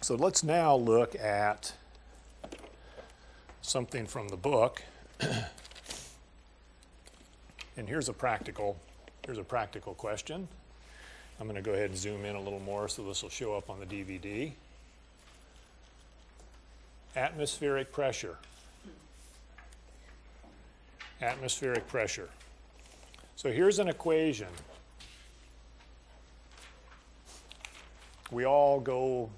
So let's now look at something from the book. And here's a practical question. I'm going to go ahead and zoom in a little more so this will show up on the DVD. Atmospheric pressure. Atmospheric pressure. So here's an equation. We all go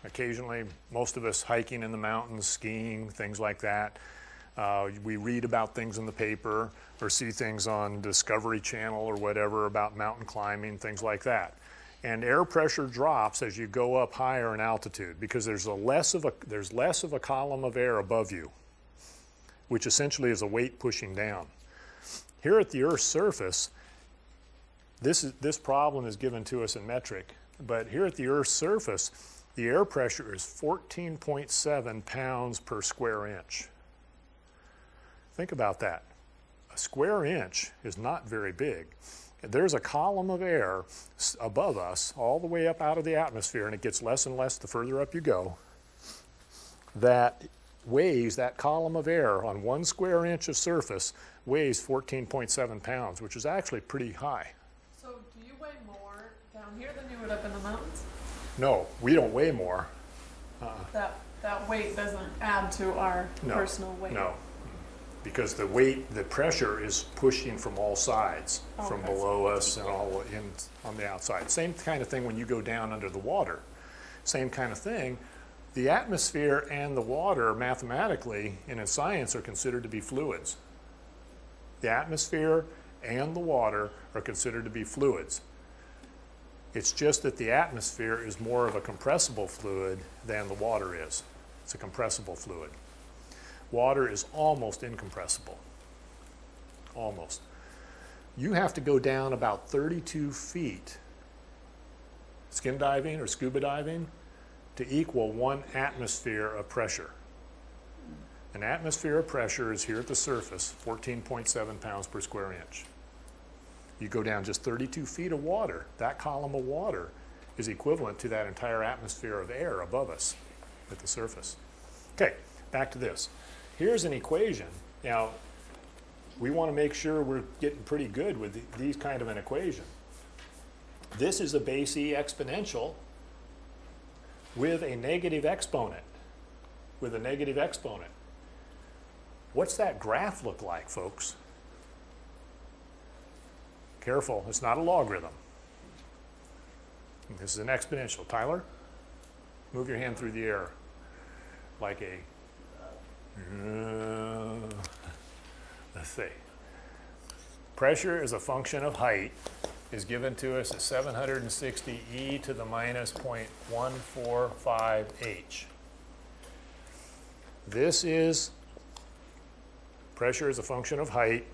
occasionally, most of us hiking in the mountains, skiing, things like that. We read about things in the paper or see things on Discovery Channel or whatever about mountain climbing, things like that. And air pressure drops as you go up higher in altitude because there's less of a column of air above you, which essentially is a weight pushing down. Here at the Earth's surface, this problem is given to us in metric, but here at the Earth's surface, the air pressure is 14.7 pounds per square inch. Think about that. A square inch is not very big. There's a column of air above us all the way up out of the atmosphere, and it gets less and less the further up you go, that weighs, that column of air on 1 square inch of surface weighs 14.7 pounds, which is actually pretty high. So do you weigh more down here than you would up in the mountains? No, we don't weigh more. That weight doesn't add to our personal weight? No, because the weight, the pressure is pushing from all sides, from below us and all in on the outside. Same kind of thing when you go down under the water. Same kind of thing. The atmosphere and the water, mathematically and in science, are considered to be fluids. The atmosphere and the water are considered to be fluids. It's just that the atmosphere is more of a compressible fluid than the water is. It's a compressible fluid. Water is almost incompressible. Almost. You have to go down about 32 feet, skin diving or scuba diving, to equal 1 atmosphere of pressure. An atmosphere of pressure is here at the surface, 14.7 pounds per square inch. You go down just 32 feet of water, that column of water is equivalent to that entire atmosphere of air above us at the surface. Okay, back to this. Here's an equation. Now, we want to make sure we're getting pretty good with these kind of an equation. This is a base E exponential with a negative exponent. With a negative exponent. What's that graph look like, folks? Careful, it's not a logarithm. This is an exponential. Tyler, move your hand through the air like a, let's see. Pressure as a function of height is given to us as 760 e to the minus 0.145 h. This is pressure as a function of height,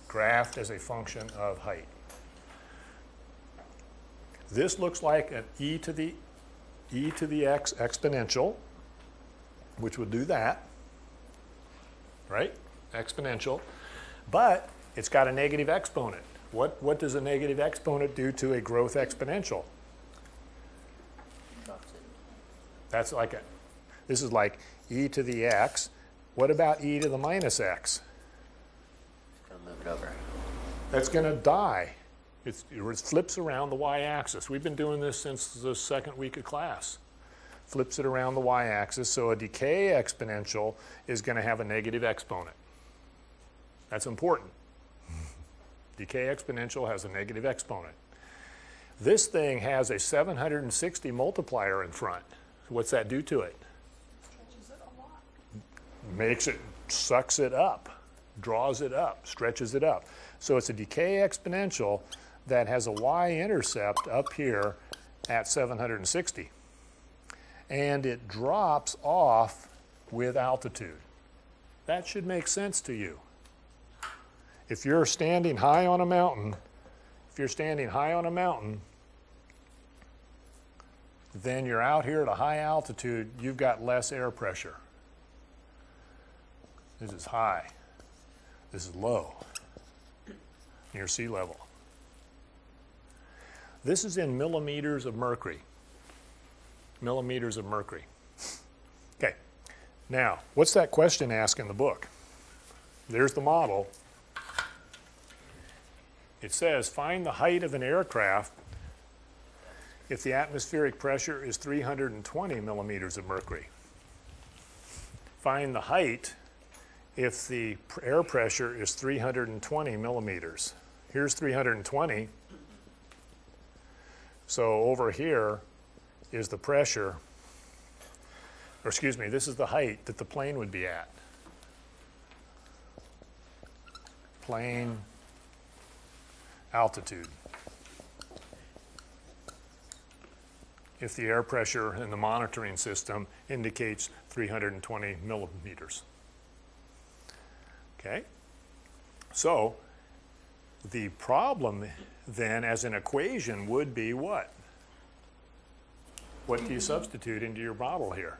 graphed as a function of height. This looks like an e to the x exponential, which would do that, right? Exponential, but it's got a negative exponent. What does a negative exponent do to a growth exponential? That's like a, this is like e to the x. What about e to the minus x? It's going to move it over. That's going to die. It flips around the y-axis. We've been doing this since the second week of class. Flips it around the y-axis, so a decay exponential is going to have a negative exponent. That's important. Decay exponential has a negative exponent. This thing has a 760 multiplier in front. What's that do to it? Stretches it a lot. Makes it, sucks it up, draws it up, stretches it up. So it's a decay exponential that has a y-intercept up here at 760. And it drops off with altitude. That should make sense to you. If you're standing high on a mountain, then you're out here at a high altitude, you've got less air pressure. This is high. This is low, near sea level. This is in millimeters of mercury. millimeters of mercury. Okay, now, what's that question asked in the book? There's the model. It says, find the height of an aircraft if the atmospheric pressure is 320 millimeters of mercury. Find the height if the air pressure is 320 millimeters. Here's 320. So over here is the pressure, or excuse me, this is the height that the plane would be at. Plane altitude. If the air pressure in the monitoring system indicates 320 millimeters. Okay? So the problem then as an equation would be what? What do you substitute into your model here?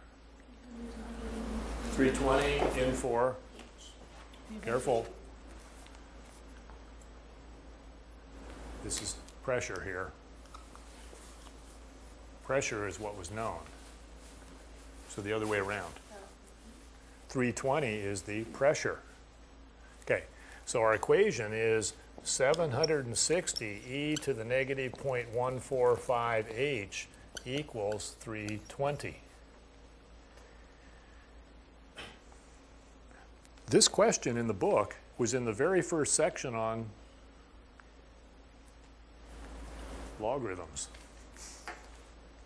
320 in for, careful. This is pressure here. Pressure is what was known. So the other way around. 320 is the pressure. Okay, so our equation is 760 e to the negative 0.145 h equals 320. This question in the book was in the very first section on logarithms.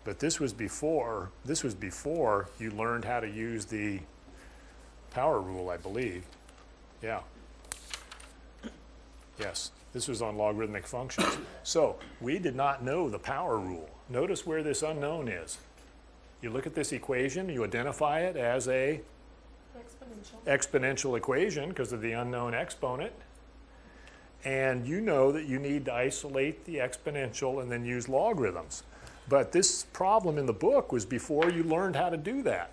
But this was before you learned how to use the power rule, I believe. Yeah. Yes, this was on logarithmic functions. So we did not know the power rule. Notice where this unknown is. You look at this equation, you identify it as a exponential equation because of the unknown exponent. And you know that you need to isolate the exponential and then use logarithms. But this problem in the book was before you learned how to do that.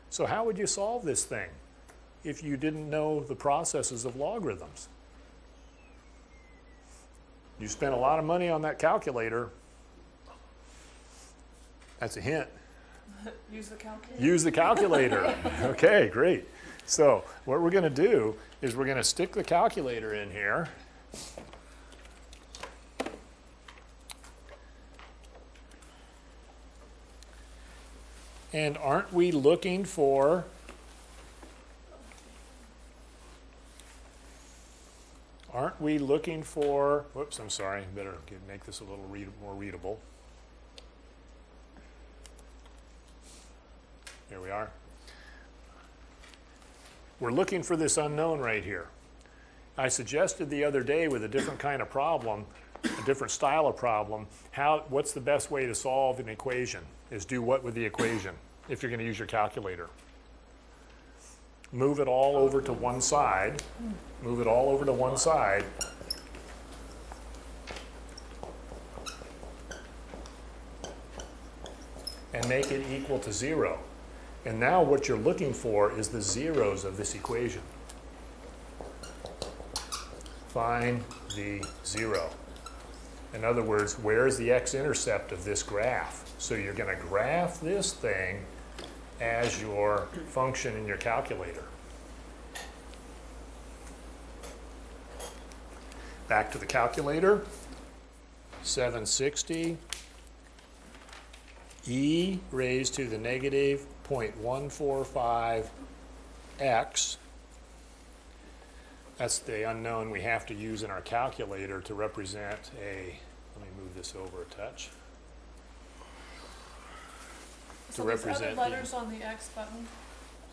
So how would you solve this thing if you didn't know the processes of logarithms? You spent a lot of money on that calculator. That's a hint. Use the calculator. Use the calculator. Okay, great. So what we're going to do is we're going to stick the calculator in here. And aren't we looking for whoops, I'm sorry, better make this a little more readable. Here we are. We're looking for this unknown right here. I suggested the other day with a different kind of problem, a different style of problem, what's the best way to solve an equation? Is do what with the equation if you're going to use your calculator? Move it all over to one side. Move it all over to one side. And make it equal to 0. And now what you're looking for is the zeros of this equation. Find the 0. In other words, where's the x-intercept of this graph? So you're going to graph this thing as your function in your calculator. Back to the calculator. 760 e raised to the negative 0.145 x. That's the unknown we have to use in our calculator to represent a, let me move this over a touch. So these other letters on the X button?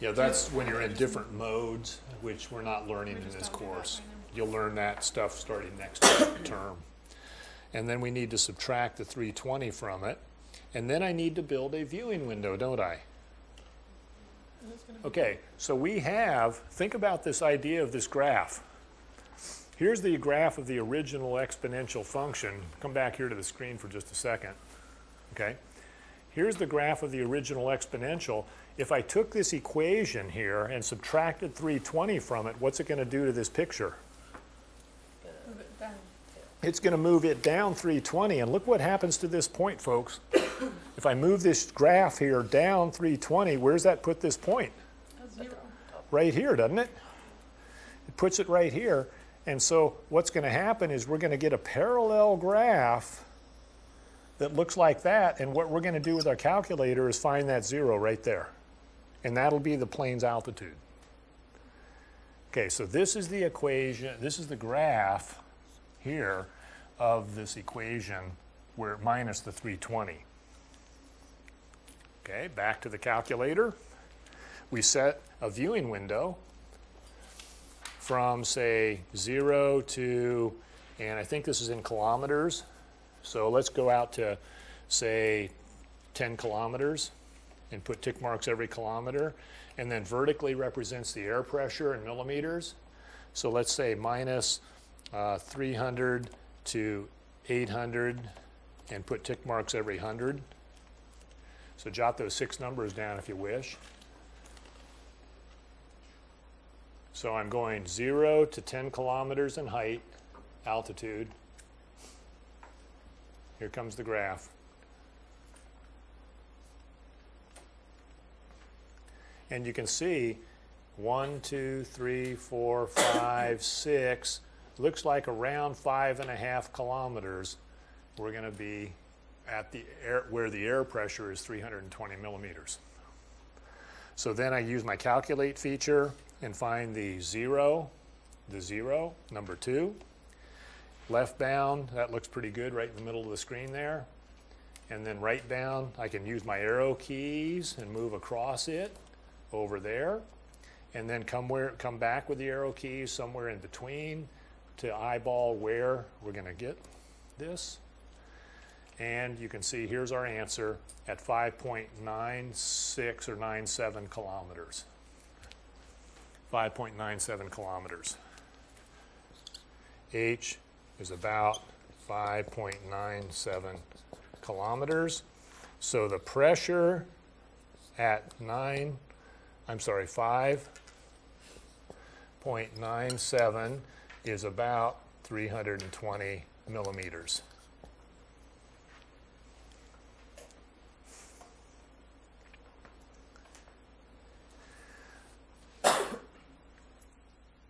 Yeah, that's when you're in different modes, which we're not learning in this course. You'll learn that stuff starting next term. And then we need to subtract the 320 from it. And then I need to build a viewing window, don't I? Okay, so we have, think about this idea of this graph. Here's the graph of the original exponential function. Come back here to the screen for just a second. Okay, here's the graph of the original exponential. If I took this equation here and subtracted 320 from it, what's it going to do to this picture? Move it down. It's going to move it down 320, and look what happens to this point, folks. if I move this graph here down 320, where's that put this point? A 0. Right here, doesn't it? It puts it right here. And so what's going to happen is we're going to get a parallel graph that looks like that, and what we're going to do with our calculator is find that 0 right there. And that'll be the plane's altitude. Okay, so this is the equation, this is the graph here of this equation where minus the 320. Okay, back to the calculator. We set a viewing window from, say, 0 to, and I think this is in kilometers, so let's go out to, say, 10 kilometers and put tick marks every kilometer, and then vertically represents the air pressure in millimeters. So let's say minus 300 to 800 and put tick marks every 100. So jot those 6 numbers down if you wish. So I'm going 0 to 10 kilometers in height, altitude. Here comes the graph. And you can see 1, 2, 3, 4, 5, 6, looks like around 5.5 kilometers we're going to be at the air, where the air pressure is 320 millimeters. So then I use my calculate feature and find the 0, number 2. Left bound, that looks pretty good right in the middle of the screen there. And then right bound, I can use my arrow keys and move across it over there. And then come back with the arrow keys somewhere in between to eyeball where we're going to get this. And you can see here's our answer at 5.96 or 97 kilometers. 5.97 kilometers. H is about 5.97 kilometers. So the pressure at 5.97 is about 320 millimeters.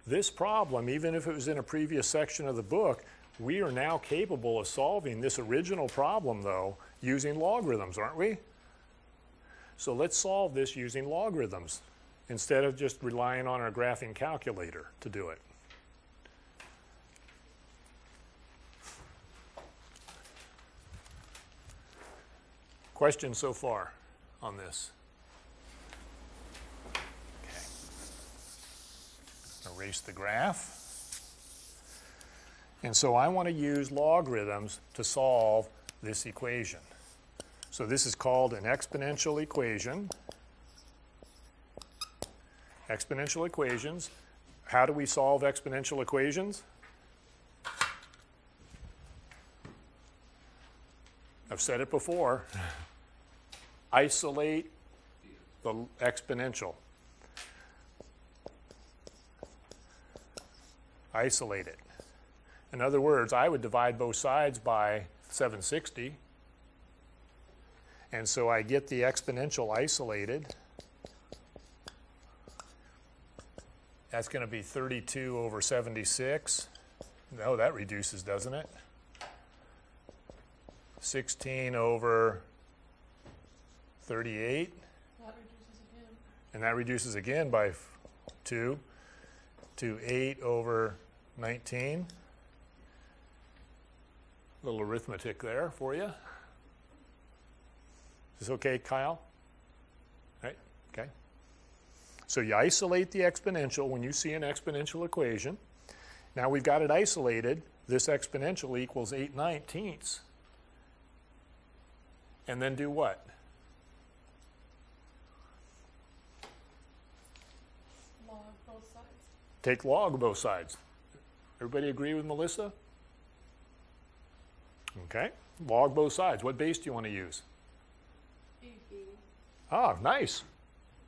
This problem, even if it was in a previous section of the book, we are now capable of solving this original problem, though, using logarithms, aren't we? So let's solve this using logarithms instead of just relying on our graphing calculator to do it. Questions so far on this? Erase the graph. And so I want to use logarithms to solve this equation. So this is called an exponential equation. Exponential equations. How do we solve exponential equations? I've said it before. Isolate the exponential. Isolate it. In other words, I would divide both sides by 760. And so I get the exponential isolated. That's going to be 32 over 76. No, that reduces, doesn't it? 16 over 38. That reduces again. And that reduces again by 2 to 8 over 19. A little arithmetic there for you. Is this okay, Kyle? Right? Okay. So you isolate the exponential when you see an exponential equation. Now we've got it isolated. This exponential equals 8/19. And then do what? Log both sides. Take log of both sides. Everybody agree with Melissa? Okay. Log both sides. What base do you want to use? E. Ah, nice.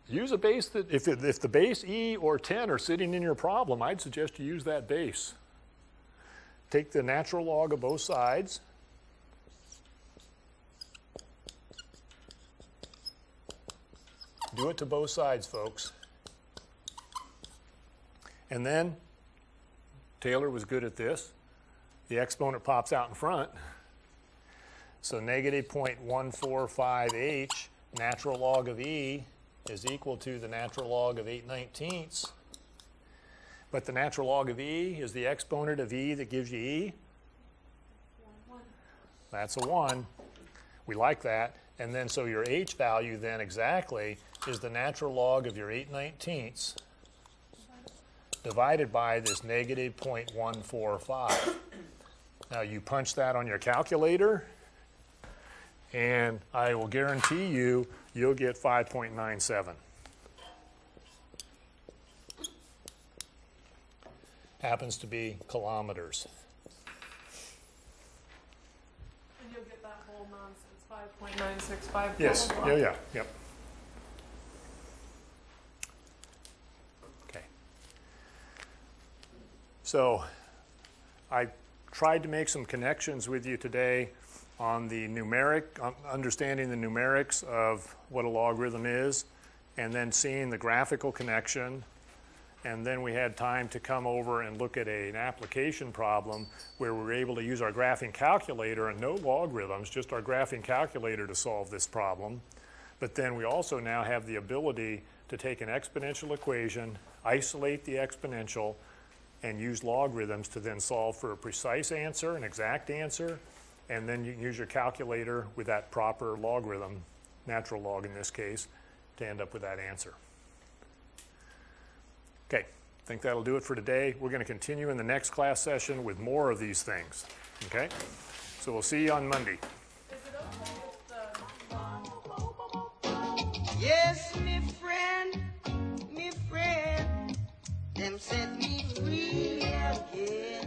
Use a base that, if the base E or 10 are sitting in your problem, I'd suggest you use that base. Take the natural log of both sides. Do it to both sides, folks. And then, Taylor was good at this. The exponent pops out in front. So negative 0.145h, natural log of e, is equal to the natural log of 8/19. But the natural log of e is the exponent of e that gives you e. That's a 1. We like that. And then so your h value then exactly is the natural log of your 8/19 divided by this negative 0.145. Now you punch that on your calculator, and I will guarantee you, you'll get 5.97. Happens to be kilometers. And you'll get that whole nonsense, 5.965. Yes, blah, blah, blah. yeah, yep. Okay. So I tried to make some connections with you today on the understanding the numerics of what a logarithm is, and then seeing the graphical connection. And then we had time to come over and look at an application problem where we were able to use our graphing calculator and no logarithms, just our graphing calculator to solve this problem. But then we also now have the ability to take an exponential equation, isolate the exponential, and use logarithms to then solve for a precise answer, an exact answer, and then you can use your calculator with that proper logarithm, natural log in this case, to end up with that answer. Okay, I think that'll do it for today. We're going to continue in the next class session with more of these things. Okay? So we'll see you on Monday. Is it okay if the... Yes, me friend, them set me free again.